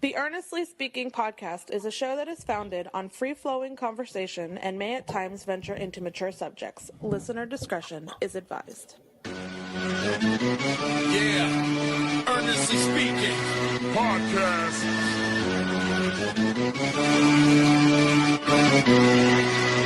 The Earnestly Speaking podcast is a show that is founded on free-flowing conversation and may at times venture into mature subjects. Listener discretion is advised. Yeah, Earnestly Speaking podcast.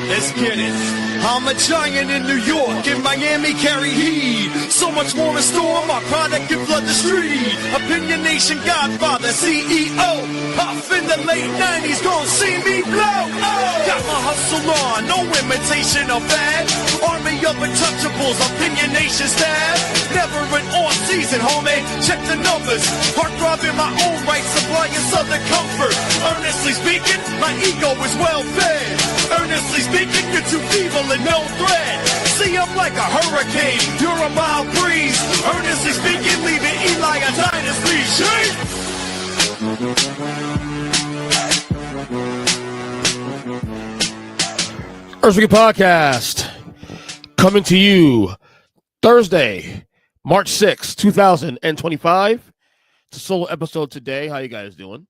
Let's get it. I'm a giant in New York, in Miami carry heat. So much more in store, my product can flood the street. Opinion Nation Godfather, CEO. Puff in the late 90s, gon' see me blow. Oh. Got my hustle on, no imitation of bad. Army of untouchables, Opinion Nation staff. Never an off season, homie, check the numbers. Heart throbbing my own right, supplying southern comfort. Earnestly speaking, my ego is well fed. Earnestly speaking, you're too feeble and no threat. See, I'm like a hurricane, you're a mild breeze. Earnestly speaking, leaving Eli a dynasty. Shake! Earnestly Podcast coming to you Thursday, March 6th, 2025. It's a solo episode today. How you guys doing?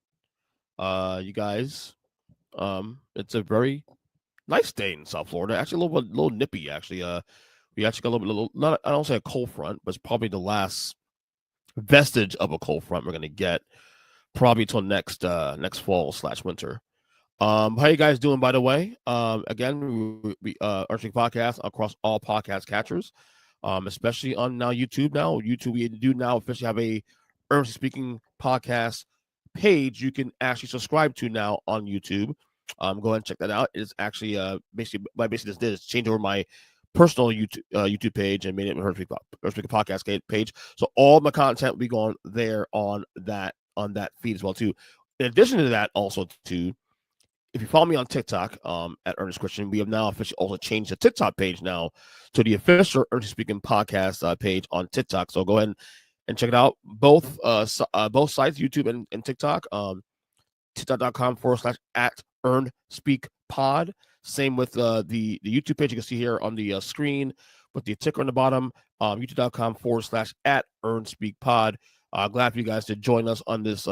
You guys, it's a very nice day in South Florida. Actually, a little nippy. Actually, we actually got a little not. I don't say a cold front, but it's probably the last vestige of a cold front we're gonna get probably till next fall / winter. How you guys doing? By the way, again, we Earnestly Podcast across all podcast catchers, especially on now YouTube. Now YouTube, we do now officially have a Earnestly Speaking podcast page you can actually subscribe to now on YouTube. Go ahead and check that out. It's actually basically what I basically just did is change over my personal YouTube page and made it an Earnestly Podcast page. So all my content will be going there on that feed as well too. In addition to that, also too, if you follow me on TikTok at Earnest Christian, we have now officially also changed the TikTok page now to the official Earnestly Speaking podcast page on TikTok. So go ahead and check it out. Both sites, YouTube and TikTok. TikTok.com/@EarnSpeakPod. Same with the YouTube page you can see here on the screen with the ticker on the bottom. YouTube.com/@EarnSpeakPod. Glad for you guys to join us on this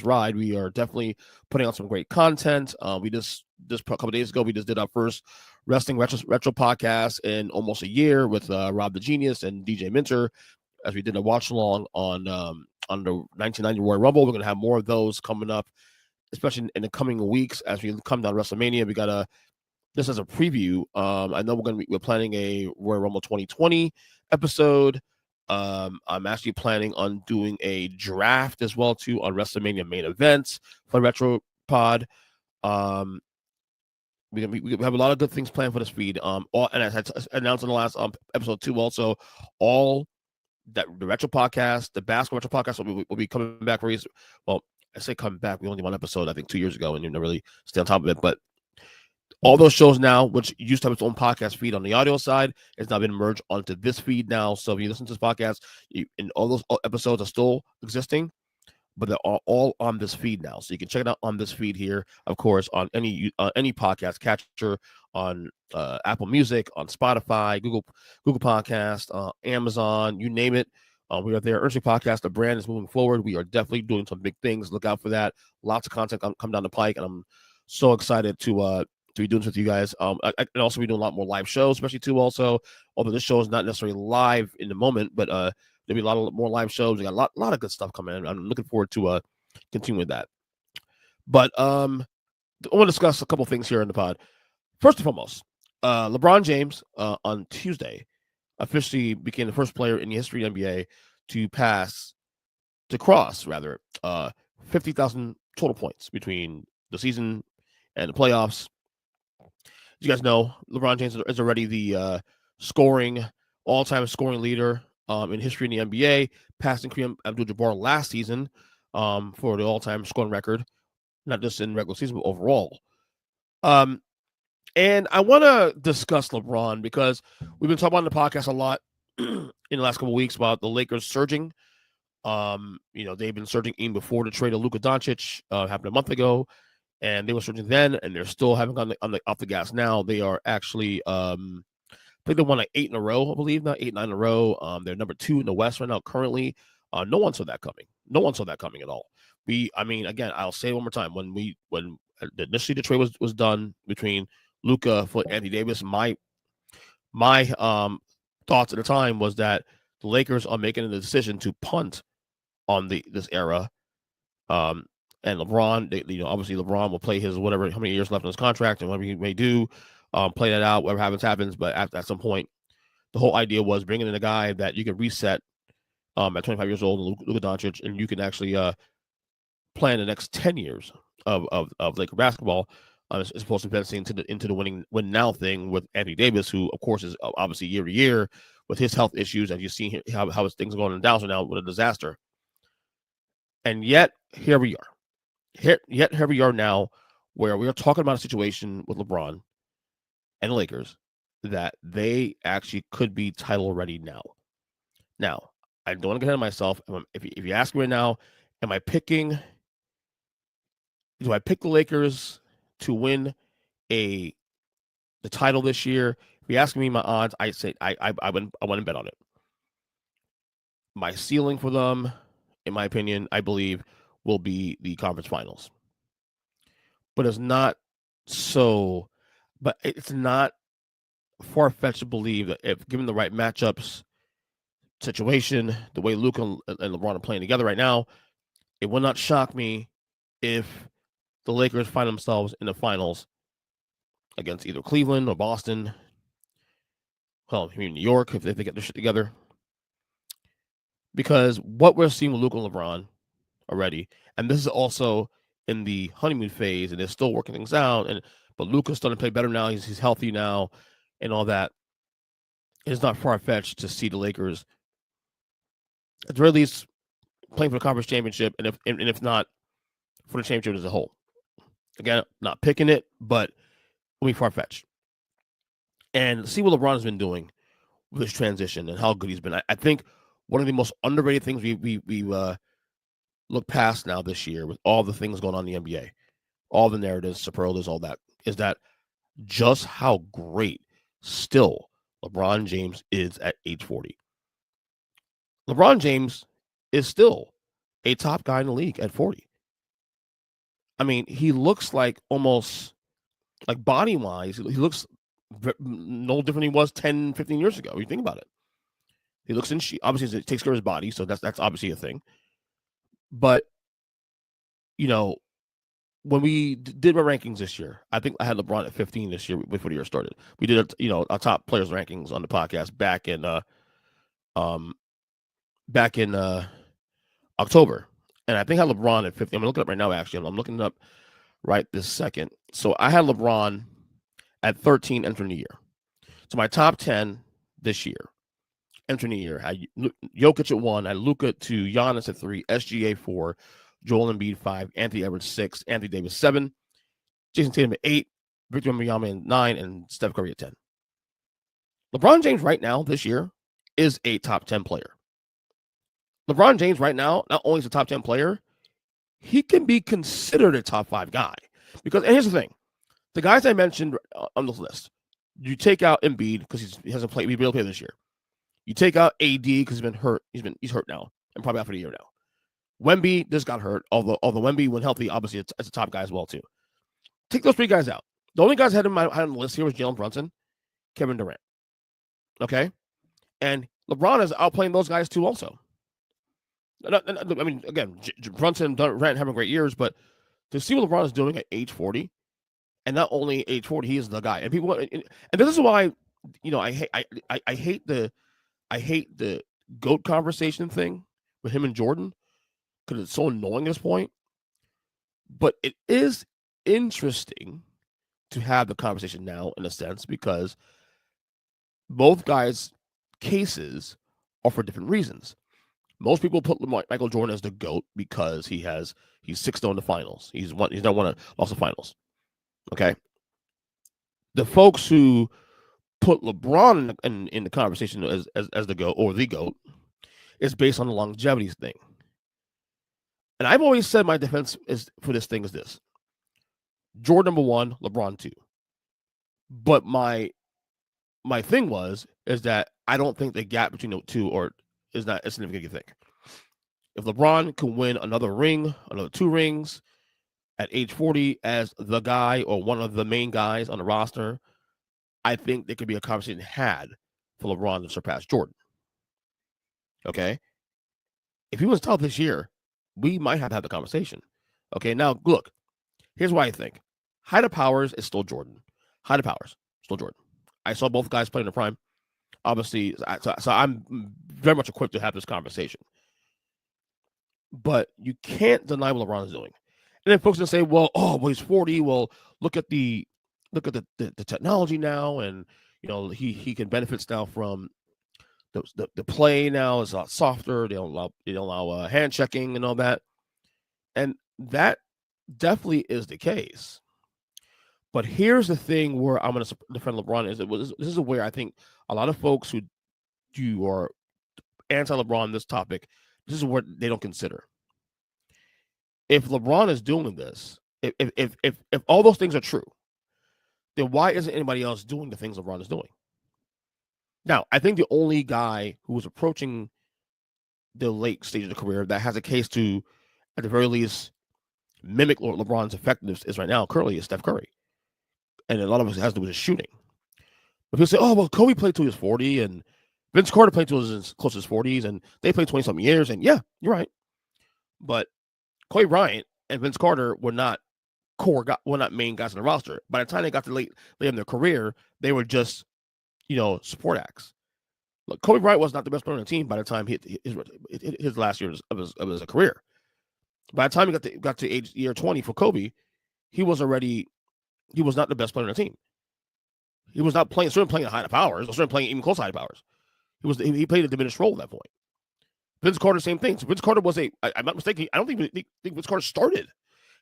ride. We are definitely putting out some great content. We just a couple days ago we just did our first wrestling retro podcast in almost a year with Rob the Genius and DJ Minter, as we did a watch along on the 1990 Royal Rumble. We're gonna have more of those coming up, especially in the coming weeks as we come down to Wrestlemania. We got this as a preview. I know we're planning a Royal Rumble 2020 episode. I'm actually planning on doing a draft as well too on Wrestlemania main events for Retro Pod. We have a lot of good things planned for this feed. And I had announced in the last episode too. Also, all that the Retro Podcast, the Basketball Retro Podcast will be coming back very well. I say coming back. We only did one episode, I think, 2 years ago, and you didn't really stay on top of it. But all those shows now, which used to have its own podcast feed on the audio side, has now been merged onto this feed now. So if you listen to this podcast, and all those episodes are still existing, but they're all on this feed now. So you can check it out on this feed here, of course, on any podcast catcher, on Apple Music, on Spotify, Google Podcast, Amazon, you name it. We are there. Earnestly Podcast, the brand is moving forward. We are definitely doing some big things. Look out for that. Lots of content come down the pike, and I'm so excited to be doing this with you guys. And also, we're doing a lot more live shows, especially too. Also, although this show is not necessarily live in the moment, but there'll be a lot more live shows. We got a lot of good stuff coming in. I'm looking forward to continuing with that. But I want to discuss a couple things here in the pod. First and foremost, LeBron James on Tuesday officially became the first player in the history of the NBA to cross 50,000 total points between the season and the playoffs. As you guys know, LeBron James is already the all-time scoring leader in history in the NBA, passing Kareem Abdul-Jabbar last season for the all-time scoring record, not just in regular season, but overall. And I want to discuss LeBron because we've been talking on the podcast a lot in the last couple of weeks about the Lakers surging. They've been surging even before the trade of Luka Doncic happened a month ago, and they were surging then, and they're still having off the gas now. They are actually, I think they won like 8 in a row, I believe, not 8, 9 in a row. They're number 2 in the West right now currently. No one saw that coming. No one saw that coming at all. Again, I'll say it one more time. When initially the trade was done between Luka for Anthony Davis, my thoughts at the time was that the Lakers are making the decision to punt on this era. And LeBron, obviously LeBron will play his how many years left in his contract and whatever he may do, play that out, whatever happens. But at some point, the whole idea was bringing in a guy that you can reset at 25 years old, Luka Doncic, and you can actually plan the next 10 years of Laker basketball, as opposed to investing into the win now thing with Anthony Davis, who of course is obviously year to year with his health issues, and you see how his things are going in down now with a disaster. And yet here we are. Here we are now, where we are talking about a situation with LeBron and the Lakers that they actually could be title ready now. Now, I don't want to get ahead of myself. If you ask me right now, do I pick the Lakers to win the title this year? If you ask me my odds, I say I wouldn't bet on it. My ceiling for them, in my opinion, I believe, will be the conference finals. But it's not far-fetched to believe that if given the right matchups, situation, the way Luka and LeBron are playing together right now, it will not shock me if the Lakers find themselves in the finals against either Cleveland or Boston. Well, New York, if they get their shit together. Because what we're seeing with Luka and LeBron already, and this is also in the honeymoon phase, and they're still working things out. But Luka's starting to play better now. He's healthy now, and all that. It's not far-fetched to see the Lakers, at the very least, playing for the conference championship, and if not, for the championship as a whole. Again, not picking it, but it'll be far-fetched. And see what LeBron has been doing with this transition and how good he's been. I think one of the most underrated things we look past now this year, with all the things going on in the NBA, all the narratives, superlatives, all that, is that just how great still LeBron James is at age 40. LeBron James is still a top guy in the league at 40. I mean, he looks like almost like body-wise, he looks no different than he was 10, 15 years ago. You think about it. He looks in shape. Obviously, he takes care of his body, so that's obviously a thing. But, when we did my rankings this year, I think I had LeBron at 15 this year before the year started. We did, our top players rankings on the podcast back in October. And I think I had LeBron at 15. I'm looking up right now, actually. I'm looking it up right this second. So I had LeBron at 13 entering the year. So my top 10 this year, entering the year, I had Jokic at 1, I had Luka at 2, Giannis at 3, SGA 4, Joel Embiid 5, Anthony Edwards 6, Anthony Davis 7, Jason Tatum at 8, Victor Wembanyama at 9, and Steph Curry at 10. LeBron James right now this year is a top 10 player. LeBron James right now not only is a top 10 player, he can be considered a top 5 guy. Because, and here's the thing, the guys I mentioned on this list, you take out Embiid because he hasn't played, he's been able to play this year. You take out AD because he's been hurt. He's hurt now and probably out for the year now. Wemby just got hurt, although Wemby, when healthy, obviously it's a top guy as well too. Take those 3 guys out. The only guys I had on the list here was Jalen Brunson, Kevin Durant. Okay, and LeBron is outplaying those guys too. Also, I mean, again, Brunson and Durant having great years, but to see what LeBron is doing at age 40, and not only age 40, he is the guy. And people, and this is why, I hate the GOAT conversation thing with him and Jordan, because it's so annoying at this point. But it is interesting to have the conversation now, in a sense, because both guys' cases are for different reasons. Most people put Michael Jordan as the GOAT because he's 6-0 in the finals. He's not lost the finals. Okay. The folks who put LeBron in the conversation as the GOAT or the GOAT is based on the longevity thing. And I've always said my defense for this thing is this: Jordan number 1, LeBron 2. But my thing is that I don't think the gap between the two is not as significant as you think. If LeBron can win another ring, another 2 rings at age 40 as the guy or one of the main guys on the roster, I think there could be a conversation had for LeBron to surpass Jordan. Okay? If he was top this year, we might have to have the conversation. Okay, now look, here's why I think. Height of powers is still Jordan. Height of powers, still Jordan. I saw both guys play in the prime. Obviously, so I'm very much equipped to have this conversation. But you can't deny what LeBron is doing. And then folks can say, well, he's 40. Well, look at the technology now, and he can benefit now from the play now is a lot softer. They don't allow hand checking and all that. And that definitely is the case. But here's the thing where I'm going to defend LeBron this is where I think a lot of folks who are anti-LeBron on this topic, this is what they don't consider. If LeBron is doing this, if all those things are true, then why isn't anybody else doing the things LeBron is doing? Now, I think the only guy who was approaching the late stage of the career that has a case to, at the very least, mimic LeBron's effectiveness is right now currently is Steph Curry. And a lot of it has to do with his shooting. But people say, well, Kobe played till he was 40, and Vince Carter played till he was close to his 40s, and they played 20-something years, and yeah, you're right. But Kobe Bryant and Vince Carter were not main guys on the roster. By the time they got to late in their career, they were just, support acts. Look, Kobe Bryant was not the best player on the team by the time his last year of his career. By the time he got to year 20 for Kobe, he was not the best player on the team. He was not certainly playing at high powers, or certainly playing even close to high powers. He played a diminished role at that point. Vince Carter, same thing. So Vince Carter was I'm not mistaken, I don't think Vince Carter started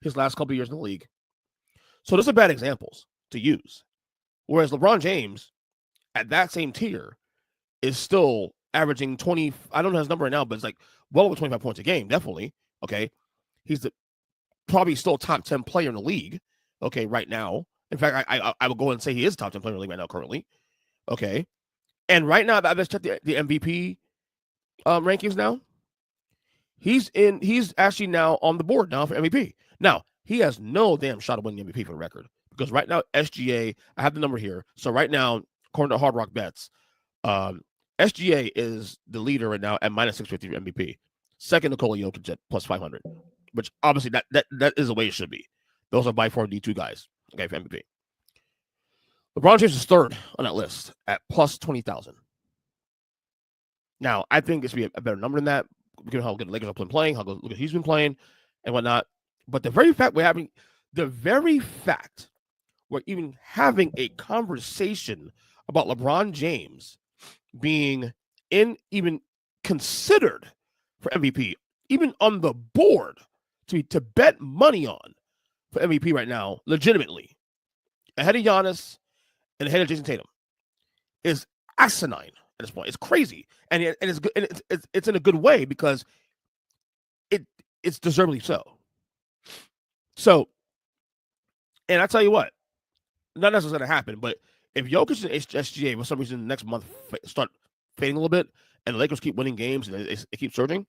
his last couple of years in the league. So those are bad examples to use. Whereas LeBron James, at that same tier, is still averaging 20. I don't know his number right now, but it's like well over 25 points a game, definitely. Okay. He's probably still top 10 player in the league. Okay, right now. In fact, I would go and say he is top 10 player in the league right now currently. Okay. And right now, I've just checked the MVP rankings now. He's actually now on the board now for MVP. Now, he has no damn shot of winning the MVP for the record. Because right now, SGA, I have the number here. So right now, according to Hard Rock Bets, SGA is the leader right now at minus 650 for MVP. Second, Nikola Jokic at plus 500. Which obviously that is the way it should be. Those are by far D2 guys, okay, for MVP. LeBron James is third on that list at plus 20,000. Now, I think it should be a better number than that, given how good the Lakers are playing, how good he's been playing, and whatnot. But the very fact we're even having a conversation about LeBron James being even considered for MVP, even on the board to bet money on for MVP right now, legitimately, ahead of Giannis and ahead of Jason Tatum, is asinine at this point. It's crazy, and it's good, and it's in a good way because it's deservedly so. So, and I tell you what, not necessarily going to happen, but if Jokic and SGA for some reason next month start fading a little bit, and the Lakers keep winning games and it keeps surging,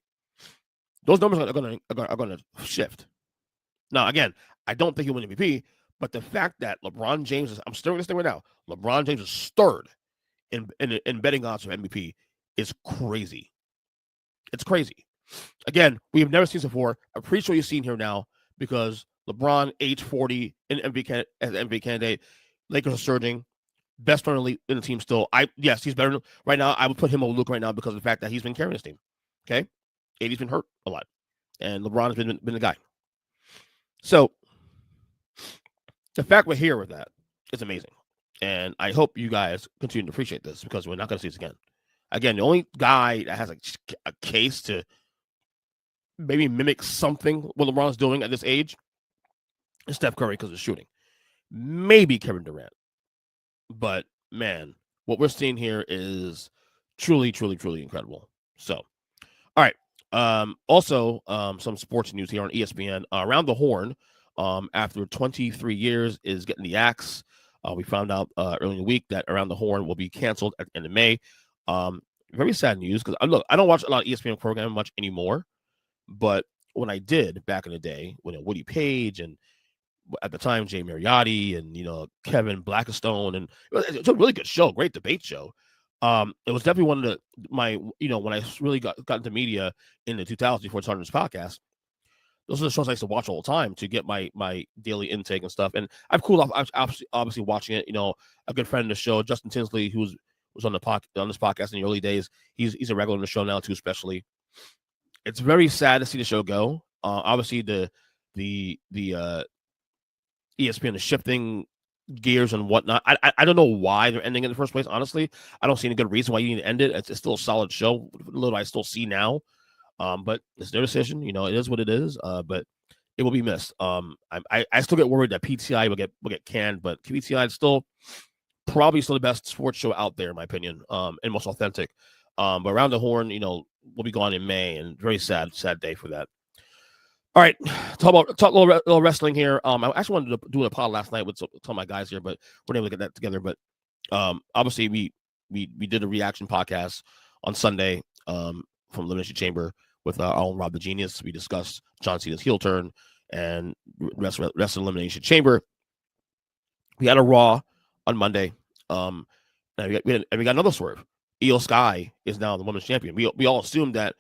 those numbers are going to shift. Now, again, I don't think he'll win MVP, but the fact that LeBron James I'm stirring this thing right now. LeBron James is third in betting odds for MVP is crazy. It's crazy. Again, we have never seen this before. I'm pretty sure you've seen here now because LeBron, age 40, as an MVP candidate. Lakers are surging. Best player in the team still. Yes, he's better right now. I would put him over Luke right now because of the fact that he's been carrying this team. Okay, AD's been hurt a lot, and LeBron has been the guy. So the fact we're here with that is amazing, and I hope you guys continue to appreciate this because we're not going to see this again. Again, the only guy that has a case to maybe mimic something what LeBron's doing at this age is Steph Curry because of shooting. Maybe Kevin Durant. But, man, what we're seeing here is truly, truly, truly incredible. So, all right. Also, some sports news here on ESPN. Around the Horn, after 23 years, is getting the axe. We found out early in the week that Around the Horn will be canceled at the end of May. Very sad news because, look, I don't watch a lot of ESPN programming much anymore But when I did back in the day, when Woody Page and at the time Jay Mariotti and Kevin Blackstone, and it's a really good show, great debate show. It was definitely one of when I really got into media in the 2000s before starting this podcast. Those are the shows I used to watch all the time to get my daily intake and stuff. And I've cooled off. I was obviously watching it. A good friend of the show, Justin Tinsley, who was on this podcast in the early days. He's a regular on the show now too. Especially, it's very sad to see the show go. Obviously, the ESPN is shifting gears and whatnot. I don't know why they're ending it in the first place. Honestly, I don't see any good reason why you need to end it. It's still a solid show. Little I still see now. But it's their decision. It is what it is. But it will be missed. I still get worried that PTI will get canned, but PTI is still probably the best sports show out there, in my opinion, and most authentic. But Around the Horn, will be gone in May, and very sad day for that. All right, talk a little wrestling here. I actually wanted to do a pod last night with some of my guys here, but we're able to get that together. But obviously we did a reaction podcast on Sunday from Elimination Chamber with our own Rob the Genius. We discussed John Cena's heel turn and rest of Elimination Chamber. We had a Raw on Monday. And we got another swerve. Io Sky is now the women's champion. We all assumed that,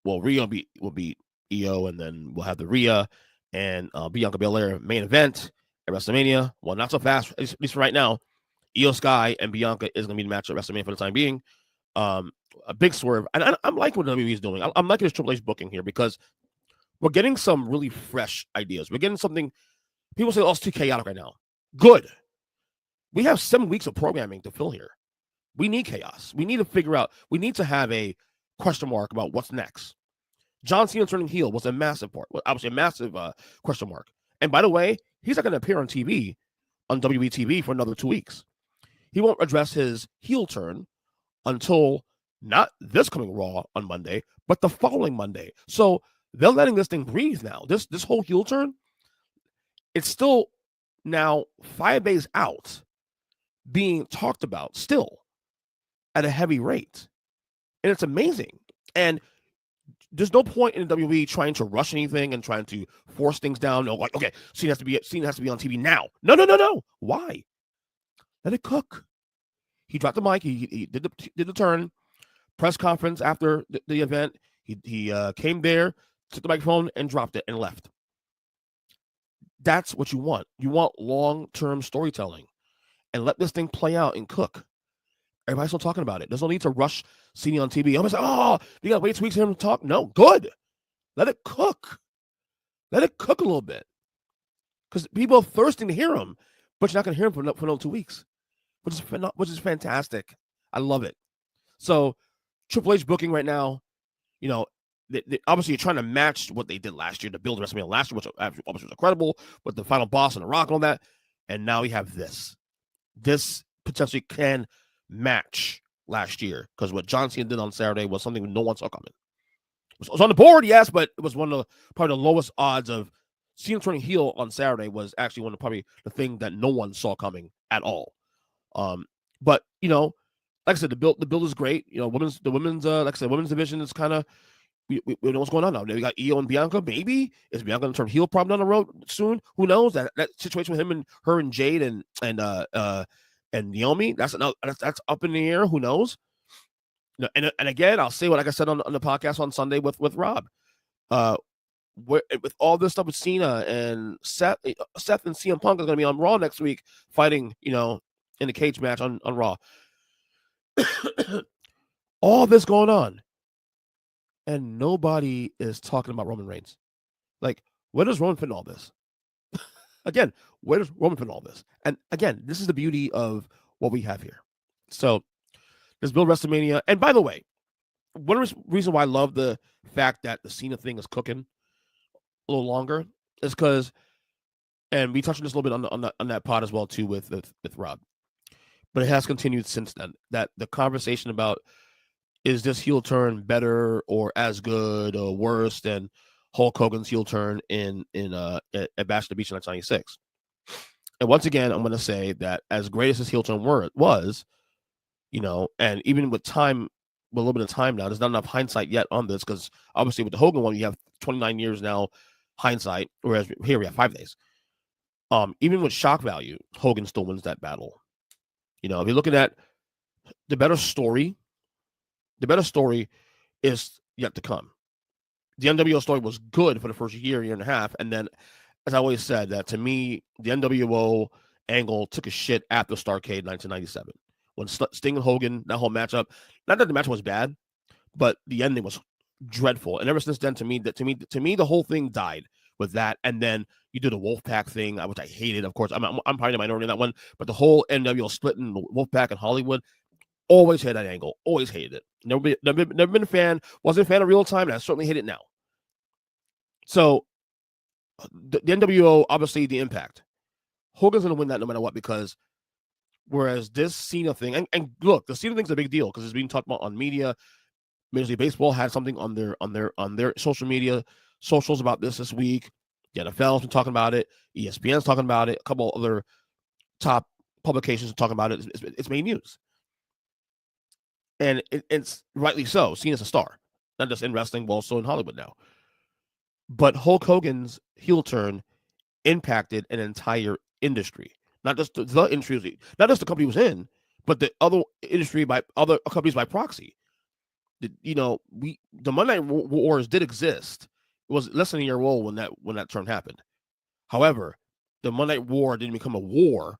Rhea will beat Io, and then we'll have the Rhea and Bianca Belair main event at WrestleMania. Well, not so fast, at least right now. Io Sky and Bianca is going to be the match at WrestleMania for the time being. A big swerve. And I'm liking what WWE is doing. I'm liking this Triple H booking here because we're getting some really fresh ideas. We're getting something. People say, it's too chaotic right now. Good. We have 7 weeks of programming to fill here. We need chaos. We need to figure out. We need to have a question mark about what's next. John Cena turning heel was a massive part. Obviously, a massive question mark. And by the way, he's not going to appear on TV, on WWE TV, for another 2 weeks. He won't address his heel turn until not this coming Raw on Monday, but the following Monday. So they're letting this thing breathe now. This whole heel turn, it's still now 5 days out being talked about still at a heavy rate. And it's amazing. And there's no point in WWE trying to rush anything and trying to force things down. No, like, okay, Cena has to be on TV now. No. Why? Let it cook. He dropped the mic. He did the turn. Press conference after the event. He came there, took the microphone, and dropped it and left. That's what you want. You want long-term storytelling, and let this thing play out and cook. Everybody's still talking about it. There's no need to rush Cena on TV. Everybody's like, you got to wait 2 weeks for him to talk. No, good. Let it cook. Let it cook a little bit. Because people are thirsting to hear him, but you're not going to hear him for another 2 weeks, which is fantastic. I love it. So Triple H booking right now, they obviously you're trying to match what they did last year to build WrestleMania last year, which obviously was incredible, with the final boss and The Rock and all that. And now we have this. This potentially can match last year, because what John Cena did on Saturday was something no one saw coming. It was on the board, yes, but it was one of probably the lowest odds of Cena turning heel on Saturday. Was actually one of probably the thing that no one saw coming at all. But like I said, the build is great. The women's like I said, women's division is kind of, we know what's going on now. We got Io and Bianca. Maybe is Bianca going to turn heel problem down the road soon? Who knows? That situation with her and Jade and Naomi, that's up in the air. Who knows? And again, I'll say what, like I said on the podcast on Sunday with Rob. With all this stuff with Cena and Seth and CM Punk is going to be on Raw next week, fighting in the cage match on Raw. All this going on, and nobody is talking about Roman Reigns. Like, where does Roman fit in all this? Again, where does Roman fit in all this? And again, this is the beauty of what we have here. So let's build WrestleMania. And by the way, one reason why I love the fact that the Cena thing is cooking a little longer is because, and we touched on this a little bit on that pod as well too with Rob, but it has continued since then, that the conversation about, is this heel turn better or as good or worse than Hulk Hogan's heel turn at Bash at the Beach in 1996. And once again, I'm going to say that as great as his heel turn was, and even with time with a little bit of time now. There's not enough hindsight yet on this because obviously with the Hogan one, you have 29 years now hindsight, whereas here we have 5 days. Even with shock value, Hogan still wins that battle. If you're looking at the better story is yet to come. The NWO story was good for the first year and a half, and then, as I always said, that to me, the NWO angle took a shit after Starrcade 1997 when Sting and Hogan, that whole matchup. Not that the match was bad, but the ending was dreadful. And ever since then, to me, the whole thing died with that. And then you do the Wolfpack thing, which I hated. Of course, I'm probably the minority in that one, but the whole NWO splitting Wolfpack and Hollywood. Always hated that angle. Always hated it. Never been a fan. Wasn't a fan of Real Time, and I certainly hate it now. So the NWO, obviously, the Impact. Hogan's going to win that no matter what, because whereas this Cena thing, and look, the Cena thing's a big deal because it's being talked about on media. Major League Baseball had something on their social media socials about this week. The NFL's been talking about it. ESPN's talking about it. A couple other top publications are talking about it. It's made news. And it's rightly so. Cena's a star, not just in wrestling, but also in Hollywood now. But Hulk Hogan's heel turn impacted an entire industry, not just the industry, not just the company he was in, but the other industry by other companies by proxy. The Monday Night Wars did exist. It was less than a year old when that turn happened. However, the Monday Night War didn't become a war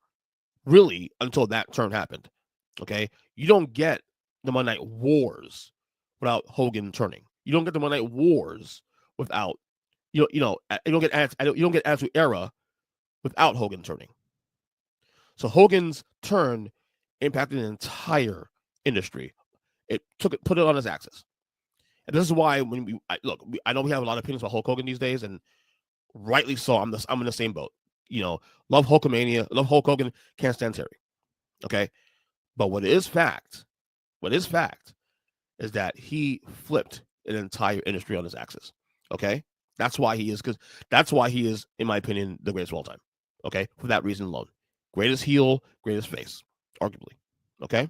really until that turn happened. Okay, you don't get the Monday Night Wars without Hogan turning. You don't get the Monday Night Wars without you don't get Attitude Era without Hogan turning. So Hogan's turn impacted an entire industry. It put it on his axis, and this is why when I know we have a lot of opinions about Hulk Hogan these days, and rightly so. I'm in the same boat. Love Hulkamania, love Hulk Hogan, can't stand Terry. Okay, but what is fact is that he flipped an entire industry on his axis. Okay, that's why he is, in my opinion, the greatest of all time. Okay, for that reason alone, greatest heel, greatest face, arguably. Okay,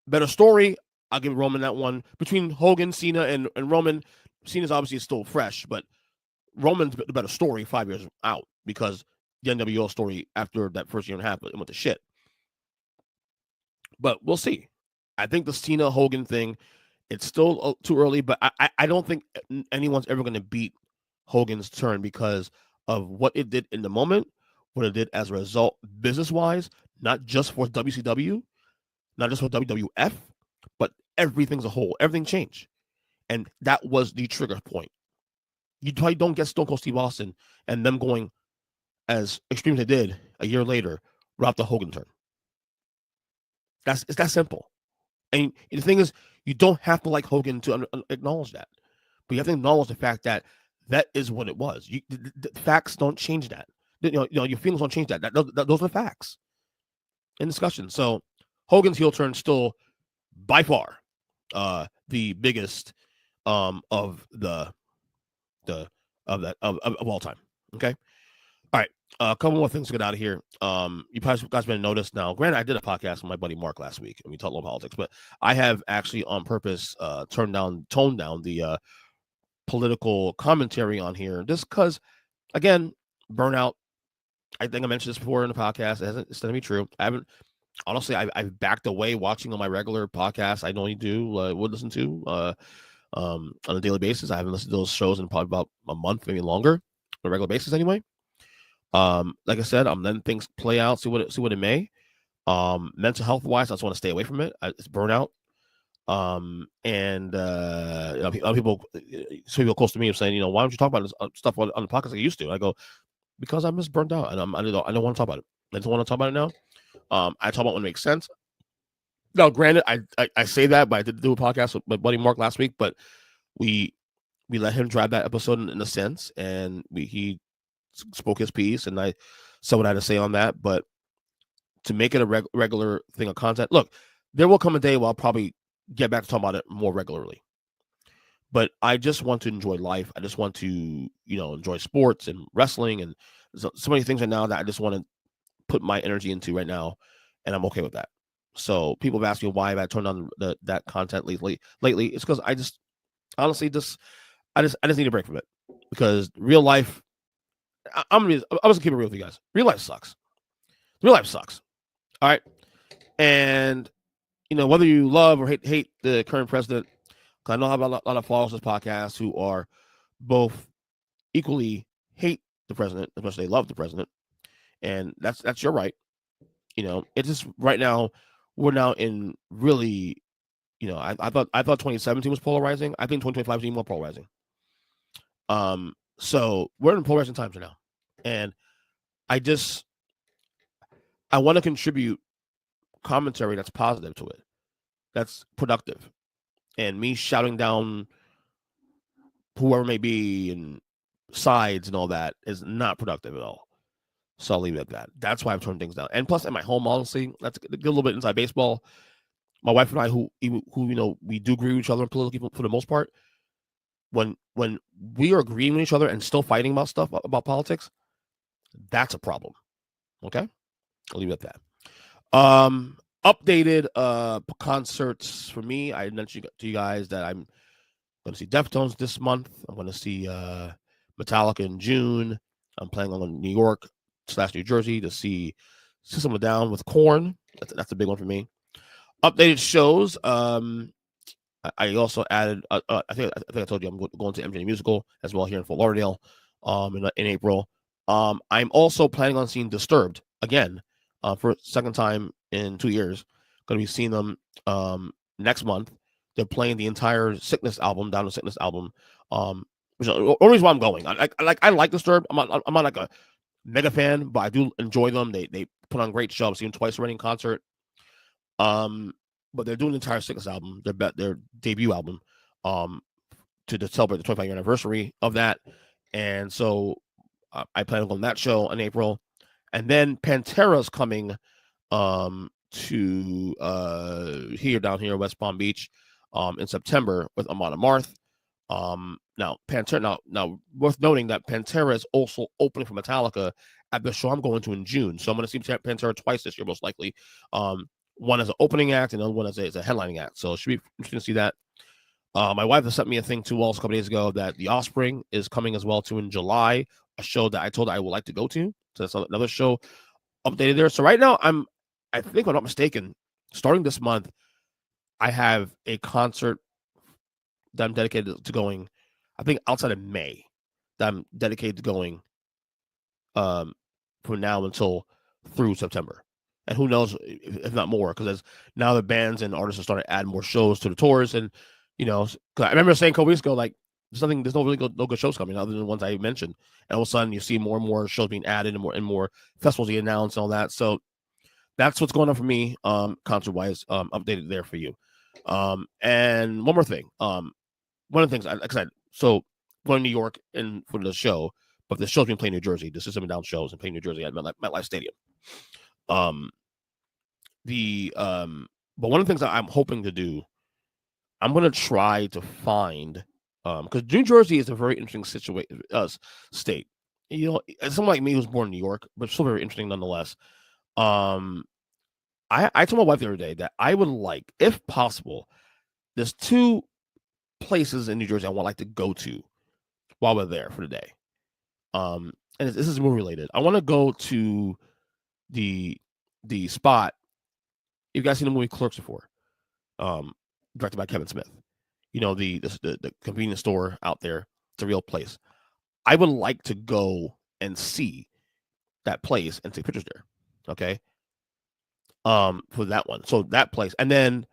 better story, I'll give Roman that one. Between Hogan, Cena, and Roman, Cena's obviously still fresh, but Roman's the better story 5 years out because the NWO story after that first year and a half, it went to shit. But we'll see. I think the Cena Hogan thing, it's still too early, but I don't think anyone's ever going to beat Hogan's turn because of what it did in the moment, what it did as a result business-wise, not just for WCW, not just for WWF, but everything as a whole. Everything changed. And that was the trigger point. You probably don't get Stone Cold Steve Austin and them going as extreme as they did a year later without the Hogan turn. It's that simple. And the thing is, you don't have to like Hogan to acknowledge that. But you have to acknowledge the fact that is what it was. The facts don't change that. Your feelings don't change that. Those are facts in discussion. So Hogan's heel turn still by far the biggest of all time. Okay. All right. A couple more things to get out of here. You guys may have noticed now. Granted, I did a podcast with my buddy Mark last week, and we talked a little politics. But I have actually on purpose toned down the political commentary on here, just because, again, burnout. I think I mentioned this before in the podcast. It's going to be true. I've backed away watching on my regular podcasts. I normally would listen to on a daily basis. I haven't listened to those shows in probably about a month, maybe longer, on a regular basis anyway. Like I said, I'm letting things play out, see what it may. Mental health wise, I just want to stay away from it. It's burnout. People close to me are saying, why don't you talk about this stuff on the podcast like you used to? I go, because I'm just burnt out and I don't want to talk about it. I just want to talk about it now. I talk about when it makes sense. Now, granted, I say that, but I did do a podcast with my buddy Mark last week, but we let him drive that episode in a sense, and he spoke his piece, and I said what I had to say on that. But to make it a regular thing of content, look, there will come a day where I'll probably get back to talk about it more regularly. But I just want to enjoy life. I just want to, enjoy sports and wrestling and so many things right now that I just want to put my energy into right now, and I'm okay with that. So people have asked me why have I turned on that content lately. It's because I just honestly I just need a break from it, because real life. I'm gonna keep it real with you guys. Real life sucks. Real life sucks. All right, and whether you love or hate the current president, because I know I have a lot of followers of this podcast who are both equally hate the president as much as they love the president, and that's your right. It's just right now we're now in really, I thought 2017 was polarizing. I think 2025 is even more polarizing. So we're in polarizing times right now, and I want to contribute commentary that's positive to it, that's productive, and me shouting down whoever may be and sides and all that is not productive at all. So I'll leave it at that. That's why I've turned things down. And plus, at my home, honestly, let's get a little bit inside baseball. My wife and I, who we do agree with each other politically for the most part, when we are agreeing with each other and still fighting about stuff about politics, that's a problem. Okay, I'll leave it at that. Updated concerts for me. I mentioned to you guys that I'm going to see Deftones this month. I'm going to see Metallica in June. I'm planning on New York / New Jersey to see System of a Down with Korn. That's a big one for me. Updated shows. I also added. I think I told you I'm going to MJ Musical as well here in Fort Lauderdale. In April. I'm also planning on seeing Disturbed again for a second time in 2 years. Going to be seeing them next month. They're playing the entire Sickness album, Down to Sickness album. Which is the only reason why I'm going. I like Disturbed. I'm not like a mega fan, but I do enjoy them. They put on great shows. I've seen them twice already in concert. But they're doing the entire Sickness album, their debut album, to celebrate the 25-year anniversary of that. And so I plan on going to that show in April. And then Pantera's coming to down here, West Palm Beach, in September with Amon Amarth. Now Pantera. Now worth noting that Pantera is also opening for Metallica at the show I'm going to in June. So I'm going to see Pantera twice this year, most likely. One as an opening act, and the other one as a headlining act. So it should be interesting to see that. My wife has sent me a thing too, also a couple days ago, that The Offspring is coming as well too in July. A show that I told her I would like to go to. So that's another show updated there. So right now I think if I'm not mistaken, starting this month, I have a concert that I'm dedicated to going. I think outside of May, that I'm dedicated to going from now until through September. And who knows if not more, because now the bands and artists are starting to add more shows to the tours. And, cause I remember saying a couple weeks ago, like, there's no good shows coming other than the ones I mentioned. And all of a sudden you see more and more shows being added and more festivals being announced and all that. So that's what's going on for me, concert wise, updated there for you. And one more thing. One of the things, like I said, so going to New York and for the show, but the show's being played in New Jersey. The System of Down shows and playing New Jersey at MetLife Stadium. But one of the things that I'm hoping to do, I'm going to try to find, because New Jersey is a very interesting state. Someone like me who's born in New York, but still very interesting nonetheless. I told my wife the other day that I would like, if possible, there's 2 places in New Jersey I would like to go to while we're there for the day. And this is movie related. I want to go to the spot. You guys seen the movie Clerks before? Directed by Kevin Smith. The convenience store out there. It's a real place. I would like to go and see that place and take pictures there. Okay. For that one. So that place. And then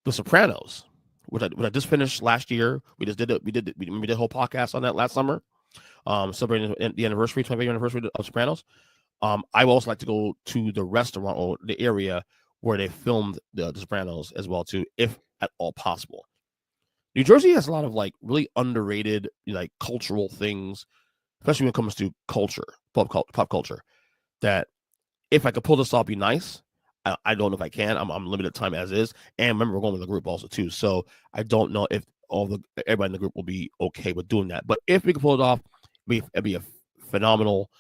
The Sopranos, which I just finished last year. We did a whole podcast on that last summer. Celebrating the anniversary, 25th anniversary of Sopranos. I would also like to go to the restaurant or the area where they filmed the Sopranos as well too, if at all possible. New Jersey has a lot of like really underrated like cultural things, especially when it comes to culture, pop culture. That if I could pull this off, be nice. I don't know if I can. I'm limited time as is, and remember we're going with the group also too. So I don't know if everybody in the group will be okay with doing that. But if we can pull it off, it'd be a phenomenal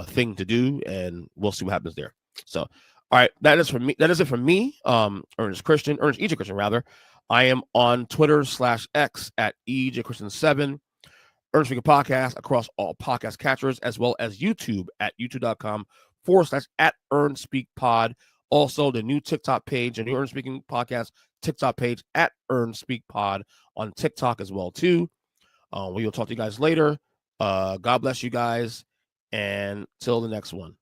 thing to do, and we'll see what happens there. So, All right, that is for me. That is it for me. Ernest EJ Christian rather. I am on Twitter /X at EJ Christian7. Ernest Speaking Podcast across all podcast catchers, as well as YouTube at youtube.com/at Ernest Speak Pod. Also, the new TikTok page, the new Ernest Speaking Podcast TikTok page at Ernest Speak Pod on TikTok as well too. We will talk to you guys later. God bless you guys, and till the next one.